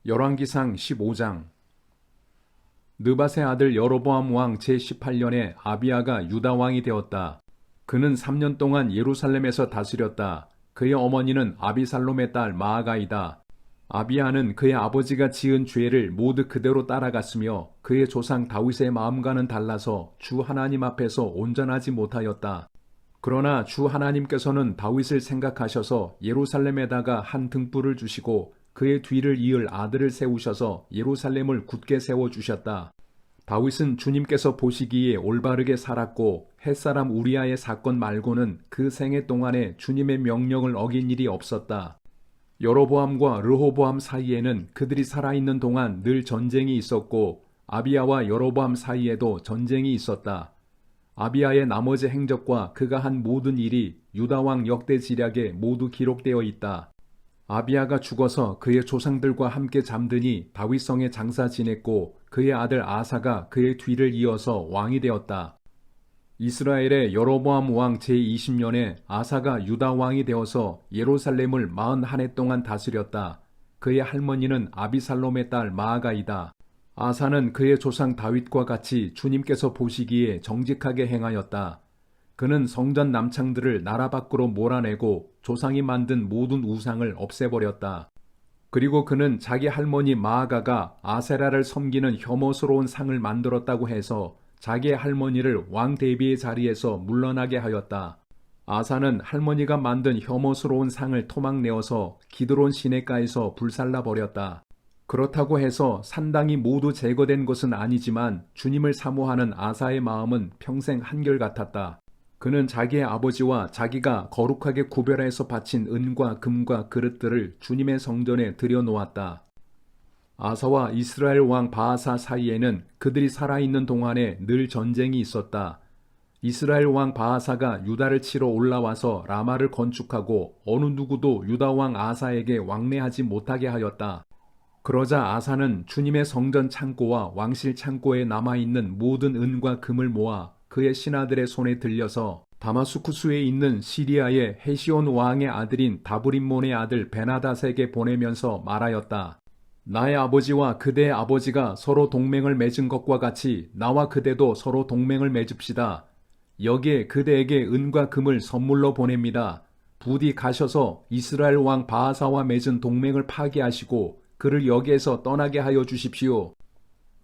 열왕기상 15장. 느밧의 아들 여로보암 왕 제18년에 아비야가 유다 왕이 되었다. 그는 3년 동안 예루살렘에서 다스렸다. 그의 어머니는 아비살롬의 딸 마아가이다. 아비야는 그의 아버지가 지은 죄를 모두 그대로 따라갔으며 그의 조상 다윗의 마음과는 달라서 주 하나님 앞에서 온전하지 못하였다. 그러나 주 하나님께서는 다윗을 생각하셔서 예루살렘에다가 한 등불을 주시고 그의 뒤를 이을 아들을 세우셔서 예루살렘을 굳게 세워주셨다. 다윗은 주님께서 보시기에 올바르게 살았고 햇사람 우리아의 사건 말고는 그 생애 동안에 주님의 명령을 어긴 일이 없었다. 여로보암과 르호보암 사이에는 그들이 살아있는 동안 늘 전쟁이 있었고 아비야와 여로보암 사이에도 전쟁이 있었다. 아비야의 나머지 행적과 그가 한 모든 일이 유다왕 역대 지략에 모두 기록되어 있다. 아비야가 죽어서 그의 조상들과 함께 잠드니 다윗성에 장사 지냈고 그의 아들 아사가 그의 뒤를 이어서 왕이 되었다. 이스라엘의 여로보암 왕 제20년에 아사가 유다 왕이 되어서 예루살렘을 41해 동안 다스렸다. 그의 할머니는 아비살롬의 딸 마아가이다. 아사는 그의 조상 다윗과 같이 주님께서 보시기에 정직하게 행하였다. 그는 성전 남창들을 나라 밖으로 몰아내고 조상이 만든 모든 우상을 없애버렸다. 그리고 그는 자기 할머니 마아가가 아세라를 섬기는 혐오스러운 상을 만들었다고 해서 자기의 할머니를 왕 대비의 자리에서 물러나게 하였다. 아사는 할머니가 만든 혐오스러운 상을 토막내어서 기드론 시내가에서 불살라 버렸다. 그렇다고 해서 산당이 모두 제거된 것은 아니지만 주님을 사모하는 아사의 마음은 평생 한결같았다. 그는 자기의 아버지와 자기가 거룩하게 구별해서 바친 은과 금과 그릇들을 주님의 성전에 들여놓았다. 아사와 이스라엘 왕 바아사 사이에는 그들이 살아있는 동안에 늘 전쟁이 있었다. 이스라엘 왕 바아사가 유다를 치러 올라와서 라마를 건축하고 어느 누구도 유다 왕 아사에게 왕래하지 못하게 하였다. 그러자 아사는 주님의 성전 창고와 왕실 창고에 남아있는 모든 은과 금을 모아 그의 신하들의 손에 들려서 다마스쿠스에 있는 시리아의 헤시온 왕의 아들인 다브림몬의 아들 베나닷에게 보내면서 말하였다. 나의 아버지와 그대의 아버지가 서로 동맹을 맺은 것과 같이 나와 그대도 서로 동맹을 맺읍시다. 여기에 그대에게 은과 금을 선물로 보냅니다. 부디 가셔서 이스라엘 왕 바아사와 맺은 동맹을 파기하시고 그를 여기에서 떠나게 하여 주십시오.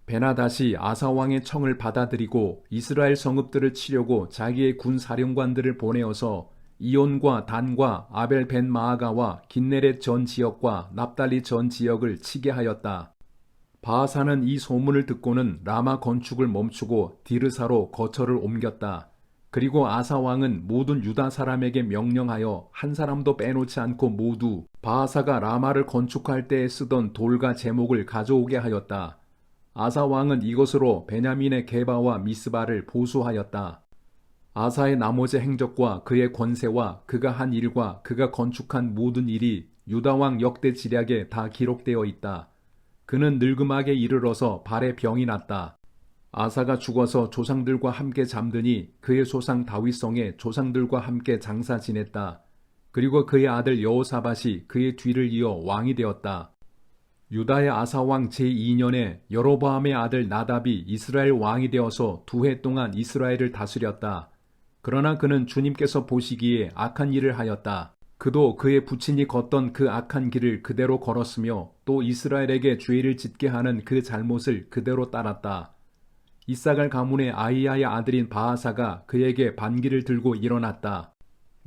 베나닷이 아사 왕의 청을 받아들이고 이스라엘 성읍들을 치려고 자기의 군 사령관들을 보내어서 이온과 단과 아벨 벤 마아가와 긴네렛 전 지역과 납달리 전 지역을 치게 하였다. 바아사는 이 소문을 듣고는 라마 건축을 멈추고 디르사로 거처를 옮겼다. 그리고 아사 왕은 모든 유다 사람에게 명령하여 한 사람도 빼놓지 않고 모두 바아사가 라마를 건축할 때에 쓰던 돌과 제목을 가져오게 하였다. 아사 왕은 이것으로 베냐민의 게바와 미스바를 보수하였다. 아사의 나머지 행적과 그의 권세와 그가 한 일과 그가 건축한 모든 일이 유다 왕 역대 지략에 다 기록되어 있다. 그는 늙음하게 이르러서 발에 병이 났다. 아사가 죽어서 조상들과 함께 잠드니 그의 조상 다윗성에 조상들과 함께 장사 지냈다. 그리고 그의 아들 여호사밧이 그의 뒤를 이어 왕이 되었다. 유다의 아사 왕 제2년에 여로보암의 아들 나답이 이스라엘 왕이 되어서 2해 동안 이스라엘을 다스렸다. 그러나 그는 주님께서 보시기에 악한 일을 하였다. 그도 그의 부친이 걷던 그 악한 길을 그대로 걸었으며 또 이스라엘에게 죄를 짓게 하는 그 잘못을 그대로 따랐다. 이사갈 가문의 아이야의 아들인 바아사가 그에게 반기를 들고 일어났다.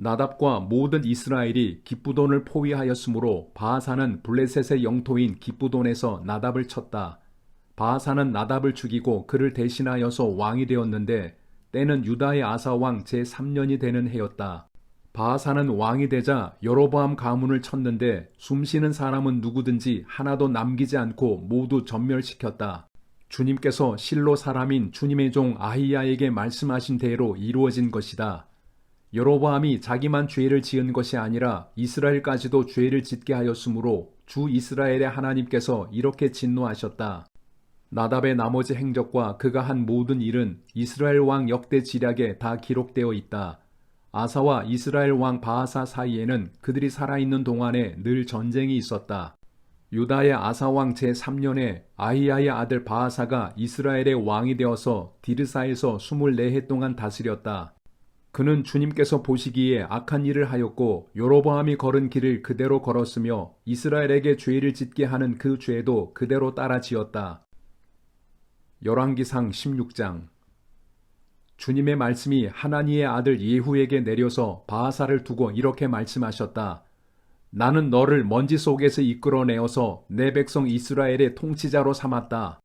나답과 모든 이스라엘이 기브돈을 포위하였으므로 바아사는 블레셋의 영토인 기브돈에서 나답을 쳤다. 바아사는 나답을 죽이고 그를 대신하여서 왕이 되었는데 때는 유다의 아사 왕 제3년이 되는 해였다. 바아사는 왕이 되자 여로보암 가문을 쳤는데 숨쉬는 사람은 누구든지 하나도 남기지 않고 모두 전멸시켰다. 주님께서 실로 사람인 주님의 종 아히야에게 말씀하신 대로 이루어진 것이다. 여로보암이 자기만 죄를 지은 것이 아니라 이스라엘까지도 죄를 짓게 하였으므로 주 이스라엘의 하나님께서 이렇게 진노하셨다. 나답의 나머지 행적과 그가 한 모든 일은 이스라엘 왕 역대 지략에 다 기록되어 있다. 아사와 이스라엘 왕 바아사 사이에는 그들이 살아있는 동안에 늘 전쟁이 있었다. 유다의 아사왕 제3년에 아히야의 아들 바아사가 이스라엘의 왕이 되어서 디르사에서 24해 동안 다스렸다. 그는 주님께서 보시기에 악한 일을 하였고 여로보암이 걸은 길을 그대로 걸었으며 이스라엘에게 죄를 짓게 하는 그 죄도 그대로 따라 지었다. 열왕기상 16장. 주님의 말씀이 하나니의 아들 예후에게 내려서 바아사를 두고 이렇게 말씀하셨다. 나는 너를 먼지 속에서 이끌어내어서 내 백성 이스라엘의 통치자로 삼았다.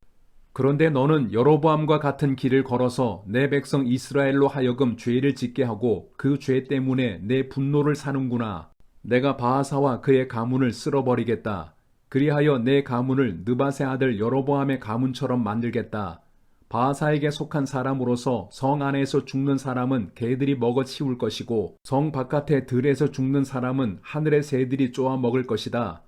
그런데 너는 여로보암과 같은 길을 걸어서 내 백성 이스라엘로 하여금 죄를 짓게 하고 그 죄 때문에 내 분노를 사는구나. 내가 바아사와 그의 가문을 쓸어버리겠다. 그리하여 내 가문을 느밧의 아들 여로보암의 가문처럼 만들겠다. 바아사에게 속한 사람으로서 성 안에서 죽는 사람은 개들이 먹어 치울 것이고 성 바깥의 들에서 죽는 사람은 하늘의 새들이 쪼아 먹을 것이다.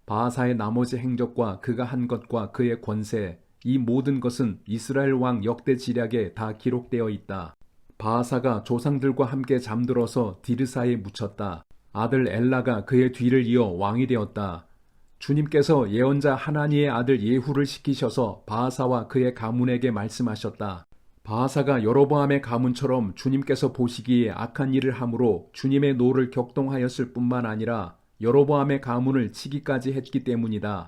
바아사의 나머지 행적과 그가 한 것과 그의 권세, 이 모든 것은 이스라엘 왕 역대 지략에 다 기록되어 있다. 바아사가 조상들과 함께 잠들어서 디르사에 묻혔다. 아들 엘라가 그의 뒤를 이어 왕이 되었다. 주님께서 예언자 하나니의 아들 예후를 시키셔서 바아사와 그의 가문에게 말씀하셨다. 바아사가 여로보암의 가문처럼 주님께서 보시기에 악한 일을 함으로 주님의 노를 격동하였을 뿐만 아니라 여로보암의 가문을 치기까지 했기 때문이다.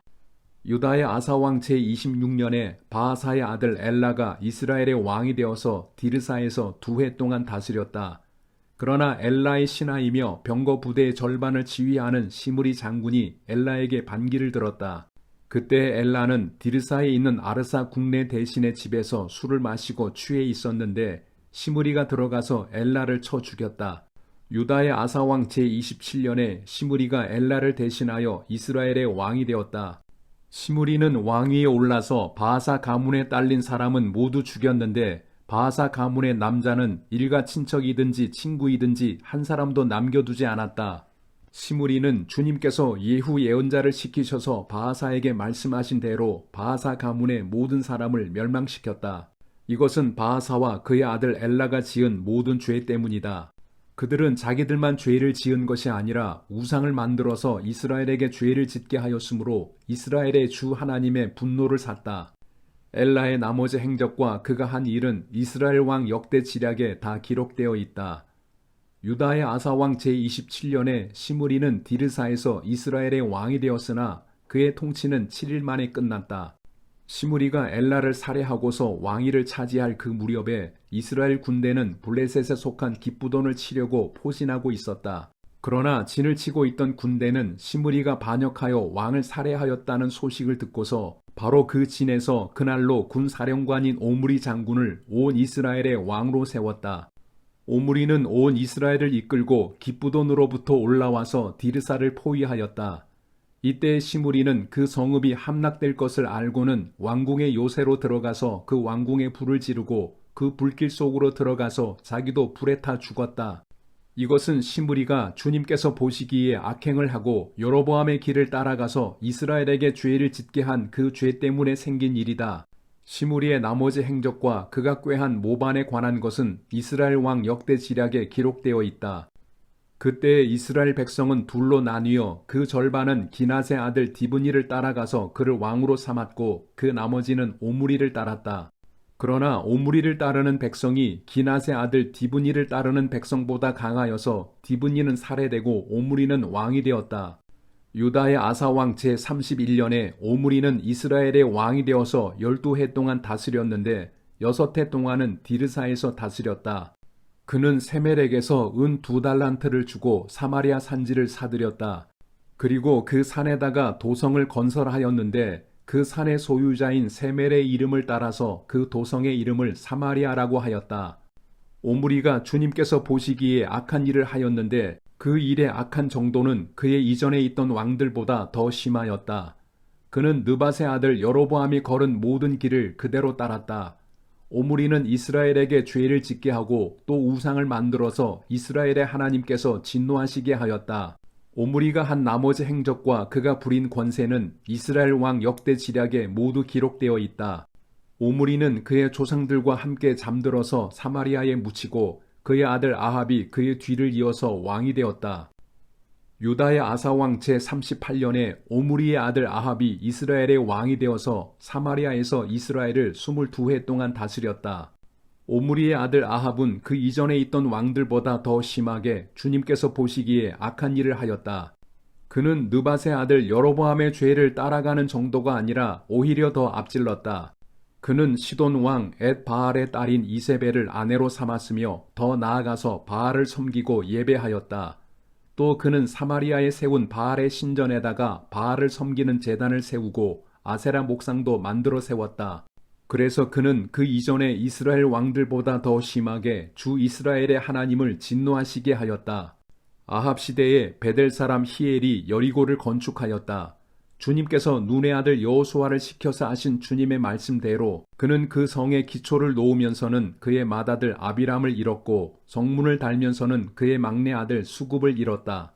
유다의 아사왕 제26년에 바아사의 아들 엘라가 이스라엘의 왕이 되어서 디르사에서 2해 동안 다스렸다. 그러나 엘라의 신하이며 병거 부대의 절반을 지휘하는 시므리 장군이 엘라에게 반기를 들었다. 그때 엘라는 디르사에 있는 아르사 국내 대신의 집에서 술을 마시고 취해 있었는데 시므리가 들어가서 엘라를 쳐 죽였다. 유다의 아사왕 제27년에 시므리가 엘라를 대신하여 이스라엘의 왕이 되었다. 시므리는 왕위에 올라서 바아사 가문에 딸린 사람은 모두 죽였는데 바아사 가문의 남자는 일가 친척이든지 친구이든지 한 사람도 남겨두지 않았다. 시므리는 주님께서 예후 예언자를 시키셔서 바아사에게 말씀하신 대로 바아사 가문의 모든 사람을 멸망시켰다. 이것은 바아사와 그의 아들 엘라가 지은 모든 죄 때문이다. 그들은 자기들만 죄를 지은 것이 아니라 우상을 만들어서 이스라엘에게 죄를 짓게 하였으므로 이스라엘의 주 하나님의 분노를 샀다. 엘라의 나머지 행적과 그가 한 일은 이스라엘 왕 역대 지략에 다 기록되어 있다. 유다의 아사왕 제27년에 시므리는 디르사에서 이스라엘의 왕이 되었으나 그의 통치는 7일 만에 끝났다. 시므리가 엘라를 살해하고서 왕위를 차지할 그 무렵에 이스라엘 군대는 블레셋에 속한 기브돈을 치려고 포진하고 있었다. 그러나 진을 치고 있던 군대는 시므리가 반역하여 왕을 살해하였다는 소식을 듣고서 바로 그 진에서 그날로 군사령관인 오므리 장군을 온 이스라엘의 왕으로 세웠다. 오므리는 온 이스라엘을 이끌고 기브돈으로부터 올라와서 디르사를 포위하였다. 이때 시므리는 그 성읍이 함락될 것을 알고는 왕궁의 요새로 들어가서 그 왕궁에 불을 지르고 그 불길 속으로 들어가서 자기도 불에 타 죽었다. 이것은 시므리가 주님께서 보시기에 악행을 하고 여로보암의 길을 따라가서 이스라엘에게 죄를 짓게 한 그 죄 때문에 생긴 일이다. 시므리의 나머지 행적과 그가 꾀한 모반에 관한 것은 이스라엘 왕 역대 지략에 기록되어 있다. 그때 이스라엘 백성은 둘로 나뉘어 그 절반은 기낫의 아들 디브니를 따라가서 그를 왕으로 삼았고 그 나머지는 오므리를 따랐다. 그러나 오므리를 따르는 백성이 기낫의 아들 디브니를 따르는 백성보다 강하여서 디브니는 살해되고 오므리는 왕이 되었다. 유다의 아사왕 제31년에 오므리는 이스라엘의 왕이 되어서 12해 동안 다스렸는데 6해 동안은 디르사에서 다스렸다. 그는 세멜에게서 은 2달란트를 주고 사마리아 산지를 사들였다. 그리고 그 산에다가 도성을 건설하였는데 그 산의 소유자인 세멜의 이름을 따라서 그 도성의 이름을 사마리아라고 하였다. 오므리가 주님께서 보시기에 악한 일을 하였는데 그 일의 악한 정도는 그의 이전에 있던 왕들보다 더 심하였다. 그는 느밧의 아들 여로보암이 걸은 모든 길을 그대로 따랐다. 오므리는 이스라엘에게 죄를 짓게 하고 또 우상을 만들어서 이스라엘의 하나님께서 진노하시게 하였다. 오므리가 한 나머지 행적과 그가 부린 권세는 이스라엘 왕 역대 지략에 모두 기록되어 있다. 오므리는 그의 조상들과 함께 잠들어서 사마리아에 묻히고 그의 아들 아합이 그의 뒤를 이어서 왕이 되었다. 유다의 아사왕 제38년에 오므리의 아들 아합이 이스라엘의 왕이 되어서 사마리아에서 이스라엘을 22해 동안 다스렸다. 오므리의 아들 아합은 그 이전에 있던 왕들보다 더 심하게 주님께서 보시기에 악한 일을 하였다. 그는 느밧의 아들 여로보암의 죄를 따라가는 정도가 아니라 오히려 더 앞질렀다. 그는 시돈 왕 엣바알의 딸인 이세벨을 아내로 삼았으며 더 나아가서 바알을 섬기고 예배하였다. 또 그는 사마리아에 세운 바알의 신전에다가 바알을 섬기는 제단을 세우고 아세라 목상도 만들어 세웠다. 그래서 그는 그 이전의 이스라엘 왕들보다 더 심하게 주 이스라엘의 하나님을 진노하시게 하였다. 아합 시대에 베델 사람 히엘이 여리고를 건축하였다. 주님께서 눈의 아들 여호수아를 시켜서 하신 주님의 말씀대로 그는 그 성의 기초를 놓으면서는 그의 맏아들 아비람을 잃었고 성문을 달면서는 그의 막내 아들 수굽을 잃었다.